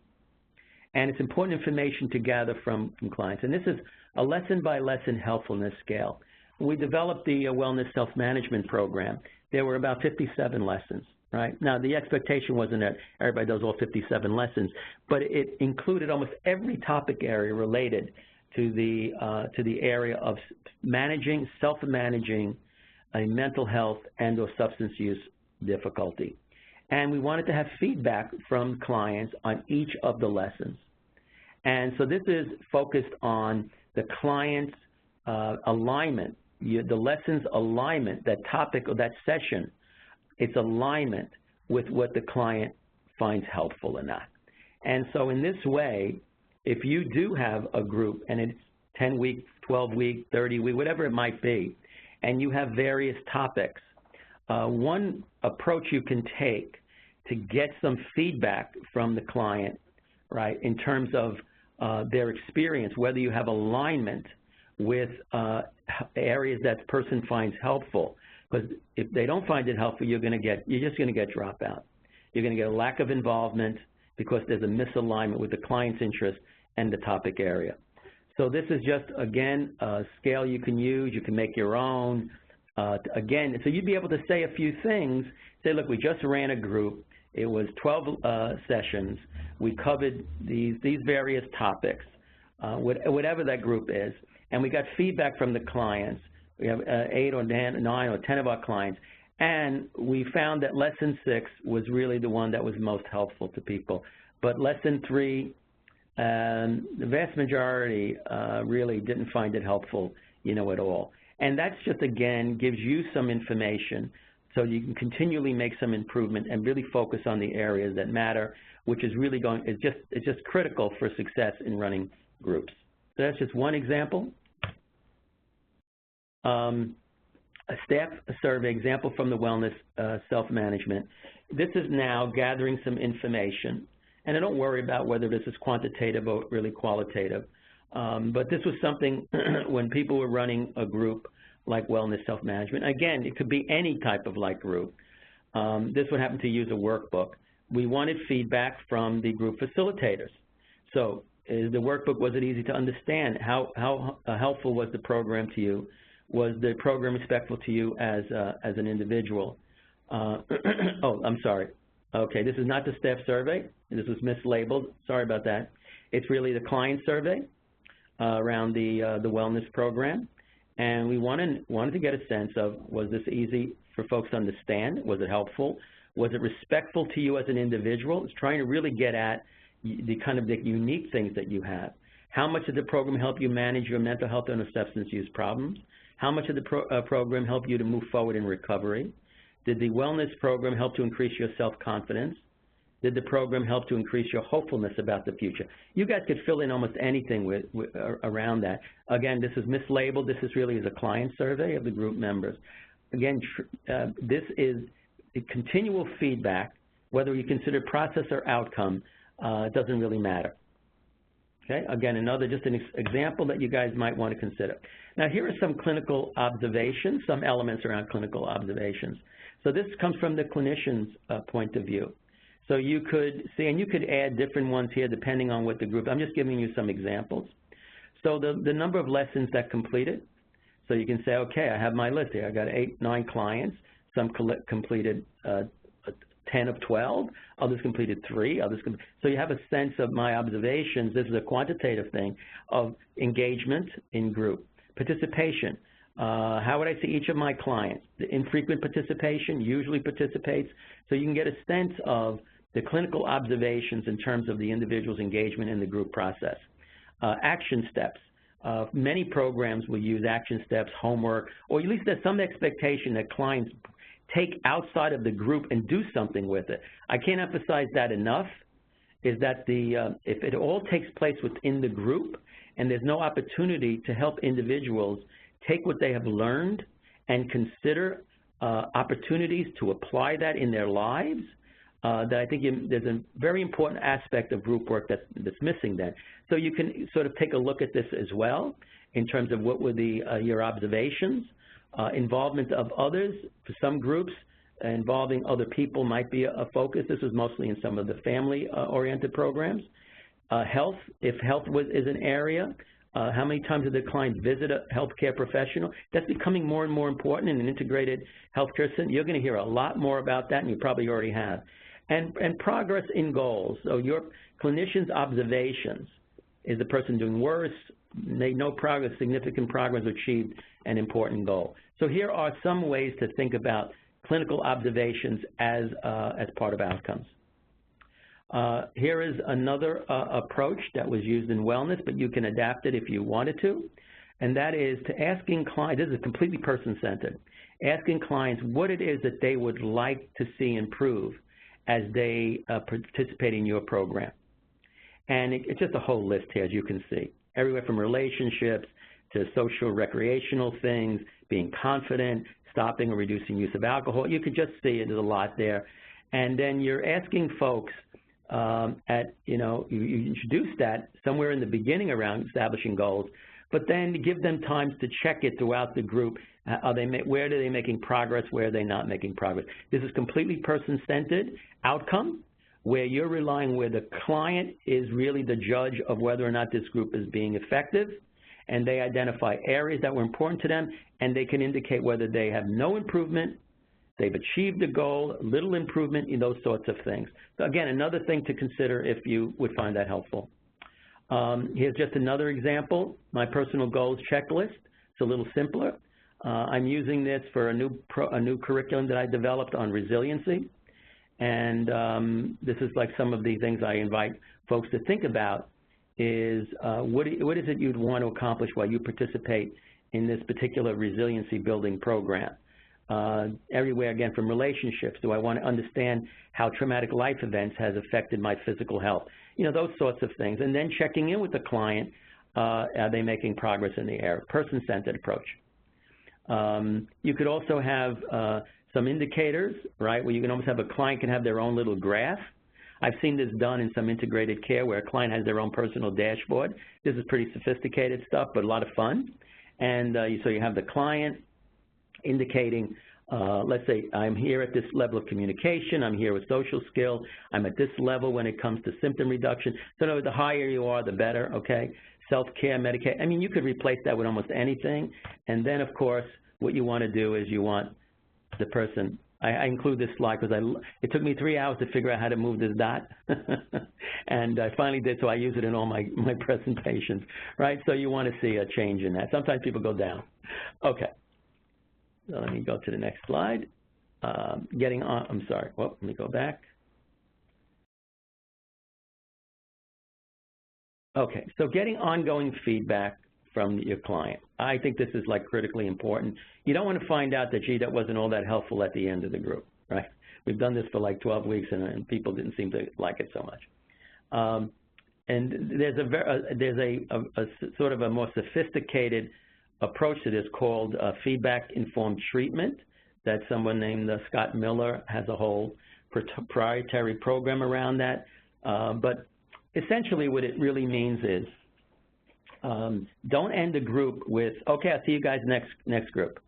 And it's important information to gather from clients. And this is a lesson-by-lesson helpfulness scale. When we developed the Wellness Self-Management Program, there were about 57 lessons, right? Now, the expectation wasn't that everybody does all 57 lessons, but it included almost every topic area related to the area of managing, self-managing a mental health and or substance use difficulty. And we wanted to have feedback from clients on each of the lessons. And so this is focused on the client's alignment, the lesson's alignment, that topic or that session, its alignment with what the client finds helpful or not. And so in this way, if you do have a group, and it's 10-week, 12-week, 30-week, whatever it might be, and you have various topics, one approach you can take to get some feedback from the client, right, in terms of their experience, whether you have alignment with areas that person finds helpful. Because if they don't find it helpful, you're just going to get dropout. You're going to get a lack of involvement because there's a misalignment with the client's interest and the topic area. So this is just, again, a scale you can use. You can make your own. Again, so you'd be able to say a few things. Say, look, we just ran a group. It was 12 sessions. We covered these various topics. whatever that group is. And we got feedback from the clients. We have 8 or 9 or 10 of our clients. And we found that lesson 6 was really the one that was most helpful to people. But lesson 3, the vast majority really didn't find it helpful, at all. And that's just, again, gives you some information so you can continually make some improvement and really focus on the areas that matter, which is really it's just critical for success in running groups. So that's just one example. A staff survey example from the wellness self-management. This is now gathering some information, and don't worry about whether this is quantitative or really qualitative, but this was something when people were running a group like wellness self-management. Again, it could be any type of group. This would happen to use a workbook. We wanted feedback from the group facilitators. So the workbook, was it easy to understand? How helpful was the program to you? Was the program respectful to you as an individual? Oh, I'm sorry. Okay, this is not the staff survey. This was mislabeled. Sorry about that. It's really the client survey around the wellness program. And we wanted to get a sense of, was this easy for folks to understand? Was it helpful? Was it respectful to you as an individual? It's trying to really get at the unique things that you have. How much did the program help you manage your mental health and substance use problems? How much did the program help you to move forward in recovery? Did the wellness program help to increase your self-confidence? Did the program help to increase your hopefulness about the future? You guys could fill in almost anything around that. Again, this is mislabeled. This is really a client survey of the group members. Again, this is a continual feedback. Whether you consider process or outcome, it doesn't really matter. Okay, again, just an example that you guys might want to consider. Now, here are some clinical observations, some elements around clinical observations. So this comes from the clinician's point of view. So you could see, and you could add different ones here depending on what the group, I'm just giving you some examples. So the number of lessons that completed. So you can say, okay, I have my list here. I got 8, 9 clients. Some completed 10 of 12, others completed 3, so you have a sense of my observations. This is a quantitative thing of engagement in group. Participation, how would I see each of my clients? The infrequent participation usually participates, so you can get a sense of the clinical observations in terms of the individual's engagement in the group process. Action steps. Many programs will use action steps, homework, or at least there's some expectation that clients take outside of the group and do something with it. I can't emphasize that enough, is that if it all takes place within the group and there's no opportunity to help individuals take what they have learned and consider opportunities to apply that in their lives, that I think there's a very important aspect of group work that's missing then. So you can sort of take a look at this as well in terms of what were your observations. Involvement of others. For some groups, involving other people might be a focus. This was mostly in some of the family-oriented programs. Health, if health is an area, how many times did the client visit a healthcare professional? That's becoming more and more important in an integrated healthcare system. You're going to hear a lot more about that, and you probably already have. And progress in goals. So your clinician's observations. Is the person doing worse? Made no progress, significant progress, achieved an important goal. So here are some ways to think about clinical observations as part of outcomes. Here is another approach that was used in wellness, but you can adapt it if you wanted to, and that is to asking clients, this is completely person-centered, asking clients what it is that they would like to see improve as they participate in your program. And it's just a whole list here, as you can see. Everywhere from relationships to social recreational things, being confident, stopping or reducing use of alcohol. You could just see there's a lot there. And then you're asking folks you introduce that somewhere in the beginning around establishing goals, but then give them time to check it throughout the group. Where are they making progress? Where are they not making progress? This is completely person-centered outcome, where you're relying where the client is really the judge of whether or not this group is being effective, and they identify areas that were important to them, and they can indicate whether they have no improvement, they've achieved a goal, little improvement, in those sorts of things. So again, another thing to consider if you would find that helpful. Here's just another example, my personal goals checklist. It's a little simpler. I'm using this for a new curriculum that I developed on resiliency. And this is like some of the things I invite folks to think about is what is it you'd want to accomplish while you participate in this particular resiliency building program? Everywhere, again, from relationships, do I want to understand how traumatic life events has affected my physical health? You know, those sorts of things. And then checking in with the client, are they making progress in the area? Person-centered approach. You could also have some indicators, right, where you can almost have a client can have their own little graph. I've seen this done in some integrated care where a client has their own personal dashboard. This is pretty sophisticated stuff, but a lot of fun. And so you have the client indicating, let's say I'm here at this level of communication, I'm here with social skill, I'm at this level when it comes to symptom reduction. So in other words, the higher you are, the better, okay? Self-care, medication, I mean, you could replace that with almost anything. And then, of course, what you want to do is you want the person, I include this slide because it took me 3 hours to figure out how to move this dot. And I finally did, so I use it in all my presentations, right? So you want to see a change in that. Sometimes people go down. Okay. So let me go to the next slide. Getting on, I'm sorry, well, let me go back. Okay, so getting ongoing feedback from your client. I think this is like critically important. You don't want to find out that, gee, that wasn't all that helpful at the end of the group, right? We've done this for like 12 weeks and people didn't seem to like it so much. And there's a sort of a more sophisticated approach to this called feedback-informed treatment that someone named Scott Miller has a whole proprietary program around that. But essentially what it really means is don't end a group with, okay, I'll see you guys next group.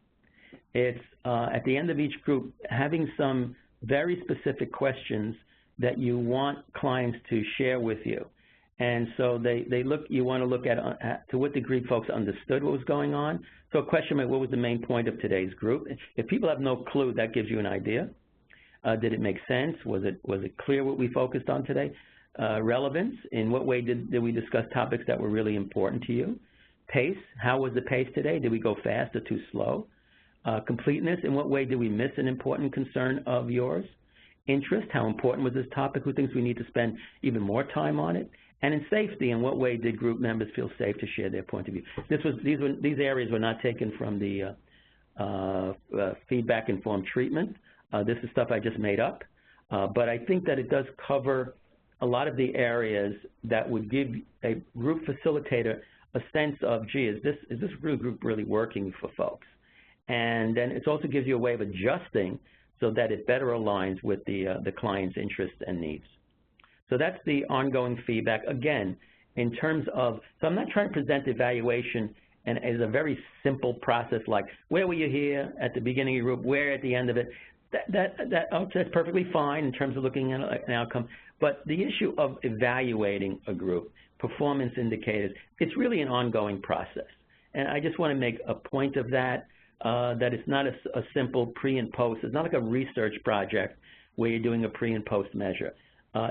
It's at the end of each group having some very specific questions that you want clients to share with you. And so you want to look at to what degree folks understood what was going on. So a question like, what was the main point of today's group? If people have no clue, that gives you an idea. Did it make sense? Was it clear what we focused on today? Relevance, in what way did we discuss topics that were really important to you? Pace, how was the pace today? Did we go fast or too slow? Completeness, in what way did we miss an important concern of yours? Interest, how important was this topic? Who thinks we need to spend even more time on it? And in safety, in what way did group members feel safe to share their point of view? These areas were not taken from the feedback-informed treatment. This is stuff I just made up. But I think that it does cover a lot of the areas that would give a group facilitator a sense of, gee, is this group really working for folks? And then it also gives you a way of adjusting so that it better aligns with the client's interests and needs. So that's the ongoing feedback. Again, in terms of, so I'm not trying to present evaluation and as a very simple process like, where were you here at the beginning of your group, where at the end of it? That's perfectly fine in terms of looking at an outcome. But the issue of evaluating a group, performance indicators, it's really an ongoing process. And I just want to make a point of that, that it's not a simple pre and post. It's not like a research project where you're doing a pre and post measure.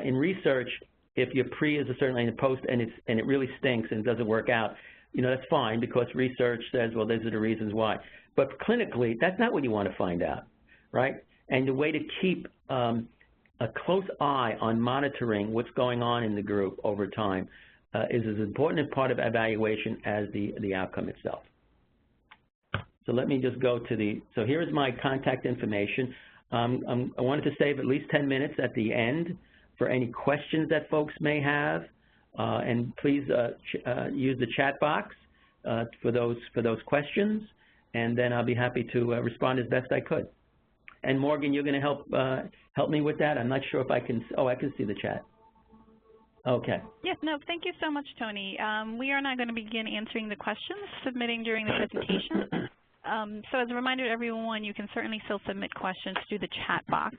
In research, if your pre is a certain line of post and it really stinks and it doesn't work out, you know, that's fine because research says, well, these are the reasons why. But clinically, that's not what you want to find out, right? And the way to keep a close eye on monitoring what's going on in the group over time is as important a part of evaluation as the outcome itself. So let me just go to so here's my contact information. I wanted to save at least 10 minutes at the end for any questions that folks may have, and please use the chat box for those questions, and then I'll be happy to respond as best I could. And Morgan, you're going to help me with that? I'm not sure if I can. Oh, I can see the chat. Okay. Yes, no, thank you so much, Tony. We are now going to begin answering the questions submitting during the presentation. So as a reminder to everyone, you can certainly still submit questions through the chat box.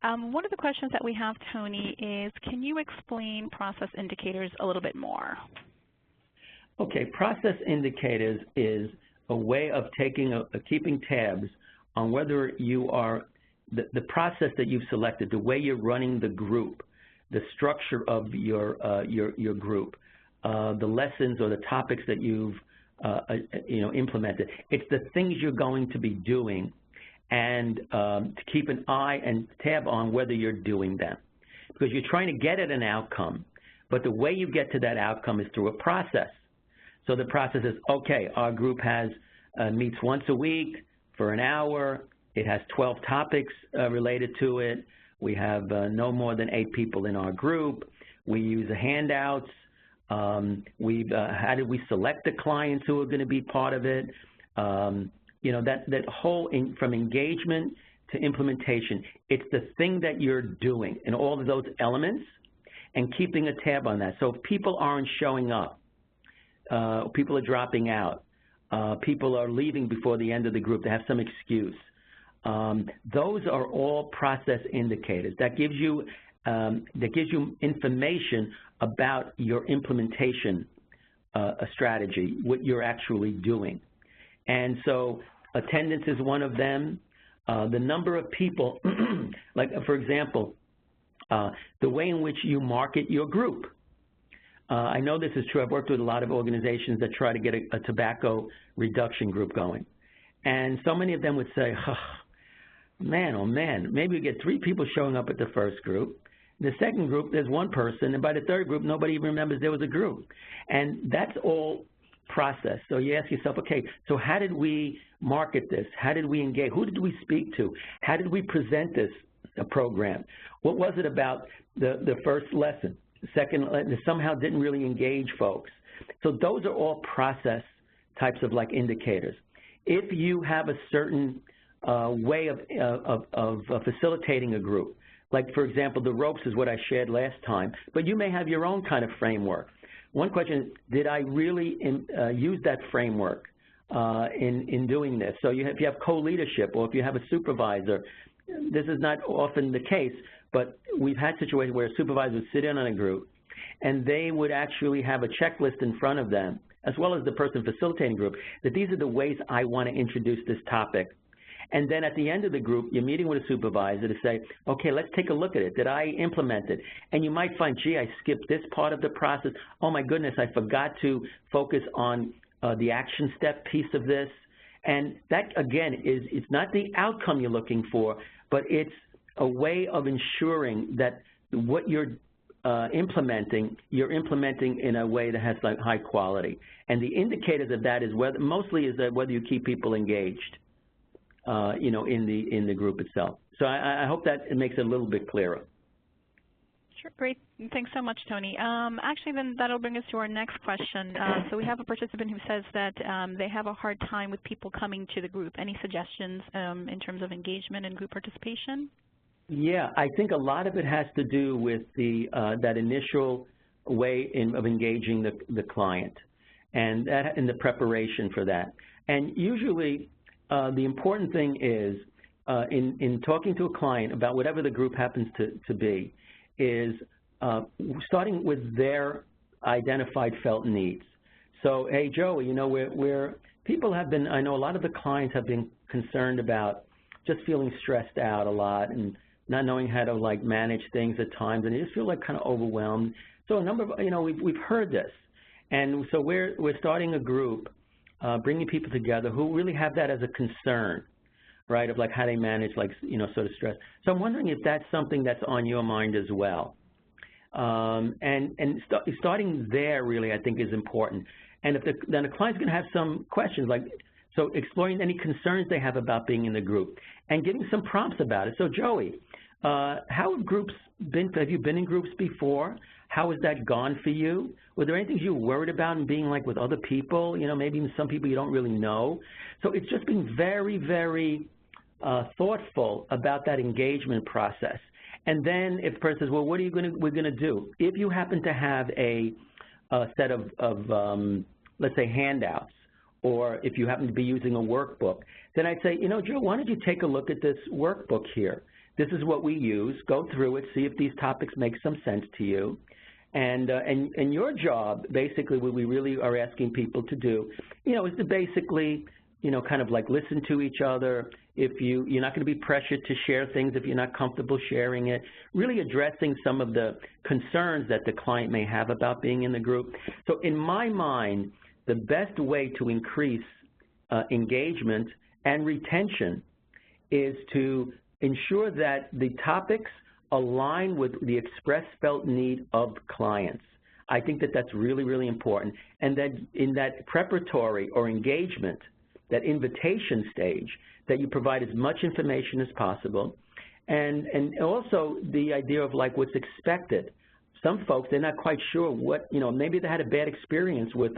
One of the questions that we have, Tony, is can you explain process indicators a little bit more? Okay, process indicators is a way of keeping tabs on whether you are, the process that you've selected, the way you're running the group, the structure of your group, the lessons or the topics that you've implemented. It's the things you're going to be doing, and to keep an eye and tab on whether you're doing them. Because you're trying to get at an outcome, but the way you get to that outcome is through a process. So the process is, okay, our group meets once a week for an hour. It has 12 topics related to it. We have no more than 8 people in our group. We use the handouts. How did we select the clients who are going to be part of it? That whole, from engagement to implementation, it's the thing that you're doing in all of those elements and keeping a tab on that. So if people aren't showing up, people are dropping out, people are leaving before the end of the group, they have some excuse. Those are all process indicators. That gives you information about your implementation strategy, what you're actually doing. And so attendance is one of them. The number of people, like for example, the way in which you market your group. I know this is true. I've worked with a lot of organizations that try to get a tobacco reduction group going. And so many of them would say, oh man, maybe we get 3 people showing up at the first group. The second group, there's 1 person, and by the third group, nobody even remembers there was a group. And that's all process. So you ask yourself, okay, so how did we market this? How did we engage? Who did we speak to? How did we present this program? What was it about the first lesson? The second lesson somehow didn't really engage folks. So those are all process types of indicators. If you have a certain way of facilitating a group, like for example, the ropes is what I shared last time, but you may have your own kind of framework. One question is, did I really use that framework in doing this? So if you have co-leadership or if you have a supervisor, this is not often the case, but we've had situations where a supervisor would sit in on a group and they would actually have a checklist in front of them, as well as the person facilitating the group, that these are the ways I want to introduce this topic. And then at the end of the group, you're meeting with a supervisor to say, okay, let's take a look at it. Did I implement it? And you might find, gee, I skipped this part of the process. Oh, my goodness, I forgot to focus on the action step piece of this. And that, again, it's not the outcome you're looking for, but it's a way of ensuring that what you're implementing in a way that has high quality. And the indicators of that is mostly whether you keep people engaged. In the group itself. So I hope that it makes it a little bit clearer. Sure, great. Thanks so much, Tony. Actually, then that'll bring us to our next question. So we have a participant who says that they have a hard time with people coming to the group. Any suggestions in terms of engagement and group participation? Yeah, I think a lot of it has to do with that initial way of engaging the client and the preparation for that. And usually, the important thing is, in talking to a client about whatever the group happens to be, is starting with their identified felt needs. So, hey, Joey, people have been, I know a lot of the clients have been concerned about just feeling stressed out a lot and not knowing how to manage things at times, and they just feel kind of overwhelmed. So a number of, we've heard this, and so we're starting a group. Bringing people together who really have that as a concern, right, of how they manage, sort of stress. So I'm wondering if that's something that's on your mind as well. Starting there really, I think, is important. And then the client's going to have some questions, so exploring any concerns they have about being in the group and giving some prompts about it. So Joey, how have groups been? Have you been in groups before? How has that gone for you? Were there any things you were worried about in being with other people? Maybe even some people you don't really know. So it's just being very, very thoughtful about that engagement process. And then if the person says, well, what are we're going to do? If you happen to have a set of let's say, handouts, or if you happen to be using a workbook, then I'd say, Joe, why don't you take a look at this workbook here? This is what we use. Go through it, see if these topics make some sense to you. And your job, basically, what we really are asking people to do, is to basically kind of like listen to each other. If you're not going to be pressured to share things if you're not comfortable sharing it, really addressing some of the concerns that the client may have about being in the group. So in my mind, the best way to increase engagement and retention is to ensure that the topics align with the express felt need of clients. I think that that's really, really important. And that in that preparatory or engagement, that invitation stage, that you provide as much information as possible. And also the idea of like what's expected. Some folks, they're not quite sure what, maybe they had a bad experience with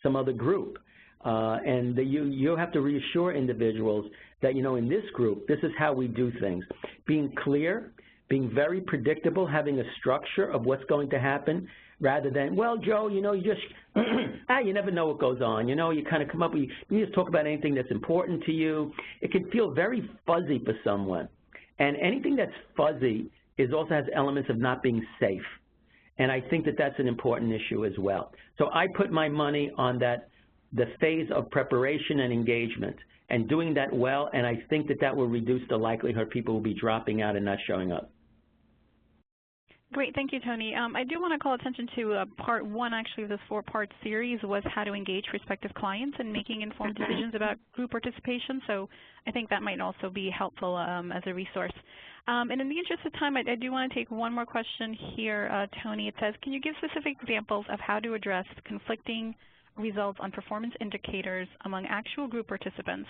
some other group. And that you have to reassure individuals that, in this group, this is how we do things. Being clear, being very predictable, having a structure of what's going to happen, rather than, well, Joe, you just, you never know what goes on. You kind of come up with, you just talk about anything that's important to you. It can feel very fuzzy for someone. And anything that's fuzzy also has elements of not being safe. And I think that that's an important issue as well. So I put my money on the phase of preparation and engagement, and doing that well, and I think that will reduce the likelihood people will be dropping out and not showing up. Great, thank you, Tony. I do want to call attention to part one, actually, of this four-part series was how to engage prospective clients and making informed decisions about group participation. So I think that might also be helpful as a resource. And in the interest of time, I do want to take one more question here, Tony. It says, can you give specific examples of how to address conflicting results on performance indicators among actual group participants,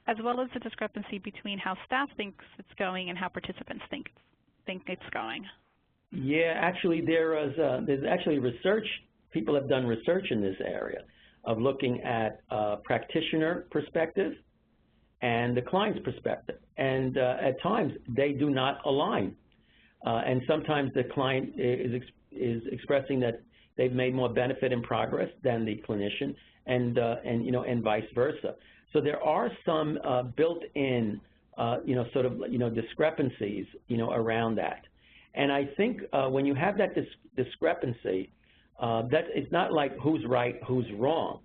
as well as the discrepancy between how staff thinks it's going and how participants think it's going? Yeah, actually there's actually research. People have done research in this area of looking at practitioner perspective and the client's perspective. And at times they do not align. And sometimes the client is expressing that they've made more benefit and progress than the clinician, and vice versa. So there are some built-in sort of discrepancies around that. And I think when you have that discrepancy, that it's not like who's right, who's wrong.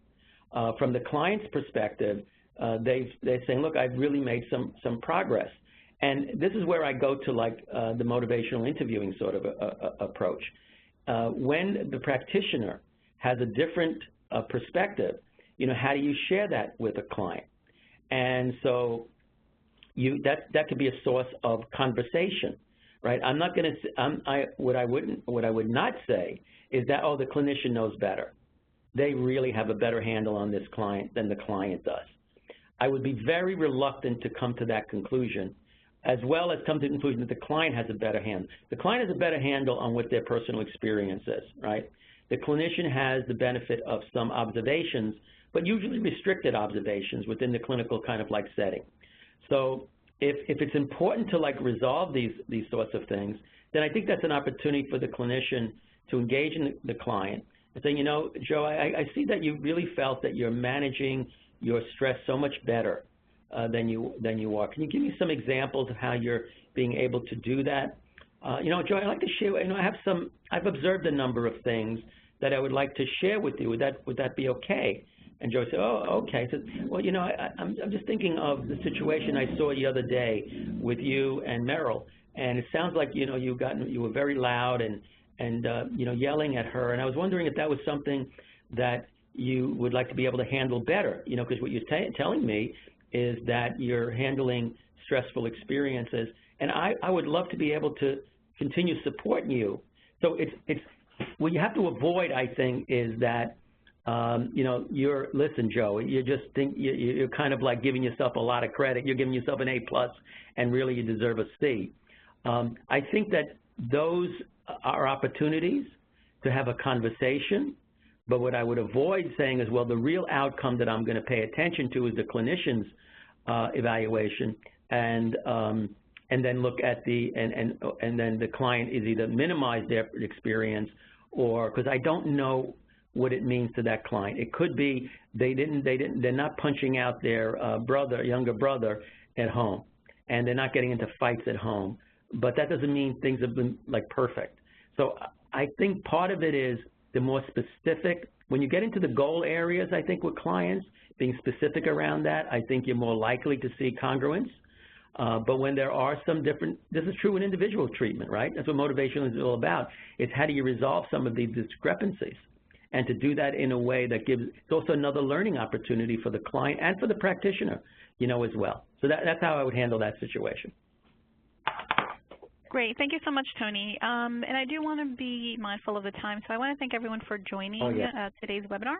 From the client's perspective, they're saying, look, I've really made some progress. And this is where I go to like the motivational interviewing sort of approach. When the practitioner has a different perspective, how do you share that with a client? And so that could be a source of conversation. Right? I'm not going to. What I would not say is that, oh, the clinician knows better. They really have a better handle on this client than the client does. I would be very reluctant to come to that conclusion, as well as come to the conclusion that the client has a better handle. The client has a better handle on what their personal experience is. Right? The clinician has the benefit of some observations, but usually restricted observations within the clinical kind of like setting. So if it's important to like resolve these sorts of things, then I think that's an opportunity for the clinician to engage in the client and say, Joe, I see that you really felt that you're managing your stress so much better than you are. Can you give me some examples of how you're being able to do that? Joe, I'd like to share. I've observed a number of things that I would like to share with you. Would that be okay? And Joe said, oh, okay. I said, well, I'm just thinking of the situation I saw the other day with you and Meryl, and it sounds like, you were very loud and yelling at her, and I was wondering if that was something that you would like to be able to handle better, because what you're telling me is that you're handling stressful experiences, and I would love to be able to continue supporting you. So it's what you have to avoid, I think, is that listen, Joe, you just think you're kind of like giving yourself a lot of credit. You're giving yourself an A+, and really you deserve a C. I think that those are opportunities to have a conversation, but what I would avoid saying is, well, the real outcome that I'm going to pay attention to is the clinician's evaluation, and then look at and then the client is either minimize their experience, or because I don't know what it means to that client. It could be they're not punching out their younger brother at home, and they're not getting into fights at home. But that doesn't mean things have been like perfect. So I think part of it is the more specific. When you get into the goal areas, I think with clients, being specific around that, I think you're more likely to see congruence. But when there are some different, this is true in individual treatment, right? That's what motivation is all about. It's how do you resolve some of these discrepancies? And to do that in a way that gives, it's also another learning opportunity for the client and for the practitioner, you know, as well. So that's how I would handle that situation. Great. Thank you so much, Tony. And I do want to be mindful of the time, so I want to thank everyone for joining today's webinar.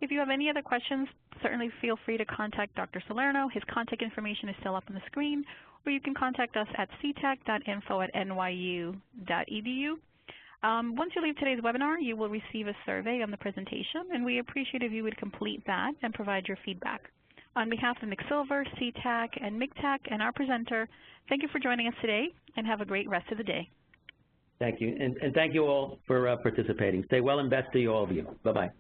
If you have any other questions, certainly feel free to contact Dr. Salerno. His contact information is still up on the screen, or you can contact us at ctech.info@nyu.edu. Once you leave today's webinar, you will receive a survey on the presentation, and we appreciate if you would complete that and provide your feedback. On behalf of McSilver, CTAC, and MIGTAC, and our presenter, thank you for joining us today, and have a great rest of the day. Thank you, and thank you all for participating. Stay well and best to you, all of you. Bye-bye.